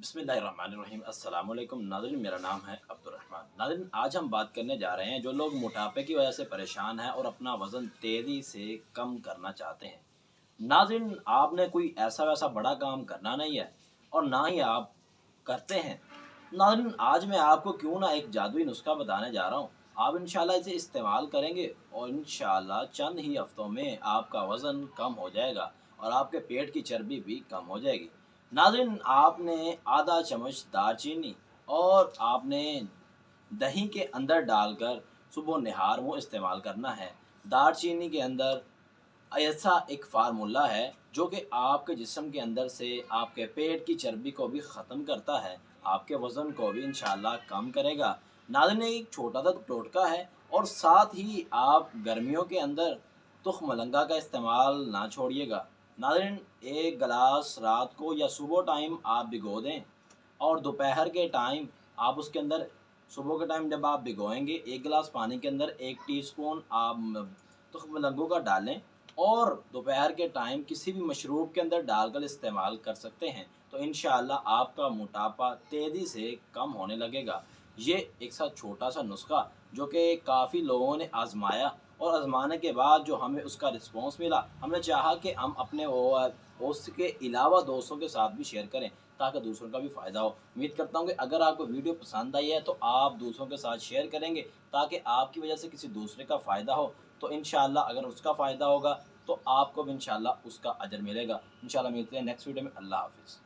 बिस्मिल्लाहिर्रहमानिर्रहीम अस्सलाम वालेकुम नाज़रीन, मेरा नाम है अब्दुर्रहमान। नाज़रीन, आज हम बात करने जा रहे हैं जो लोग मोटापे की वजह से परेशान हैं और अपना वज़न तेज़ी से कम करना चाहते हैं। नाज़रीन, आपने कोई ऐसा वैसा बड़ा काम करना नहीं है और ना ही आप करते हैं। नाज़रीन, आज मैं आपको क्यों ना एक जादुई नुस्खा बताने जा रहा हूँ। आप इंशाल्लाह इसे इस्तेमाल करेंगे और इंशाल्लाह चंद ही हफ्तों में आपका वज़न कम हो जाएगा और आपके पेट की चर्बी भी कम हो जाएगी। नाज़रीन, आपने आधा चम्मच दालचीनी और आपने दही के अंदर डालकर सुबह निहार वो इस्तेमाल करना है। दालचीनी के अंदर ऐसा एक फ़ार्मूला है जो कि आपके जिस्म के अंदर से आपके पेट की चर्बी को भी ख़त्म करता है, आपके वज़न को भी इंशाल्लाह कम करेगा। नाज़रीन, एक छोटा-सा टोटका है और साथ ही आप गर्मियों के अंदर तुख्म मरंगा का इस्तेमाल ना छोड़िएगा। नाज़रीन, 1 गिलास रात को या सुबह टाइम आप भिगो दें और दोपहर के टाइम आप उसके अंदर सुबह के टाइम जब आप भिगोएँगे 1 गिलास पानी के अंदर 1 टीस्पून आप तुख्म लग्गू का डालें और दोपहर के टाइम किसी भी मशरूब के अंदर डालकर इस्तेमाल कर सकते हैं। तो इंशाअल्लाह आपका मोटापा तेज़ी से कम होने लगेगा। ये एक सा छोटा-सा नुस्ख़ा जो कि काफ़ी लोगों ने आज़माया और आज़माने के बाद जो हमें उसका रिस्पॉन्स मिला, हमने चाहा कि हम अपने उसके अलावा दोस्तों के साथ भी शेयर करें ताकि दूसरों का भी फ़ायदा हो। उम्मीद करता हूँ कि अगर आपको वीडियो पसंद आई है तो आप दूसरों के साथ शेयर करेंगे ताकि आपकी वजह से किसी दूसरे का फ़ायदा हो। तो इंशाअल्लाह अगर उसका फ़ायदा होगा तो आपको भी इंशाअल्लाह उसका अजर मिलेगा। इंशाअल्लाह मिलते हैं नेक्स्ट वीडियो में। अल्लाह हाफ़िज़।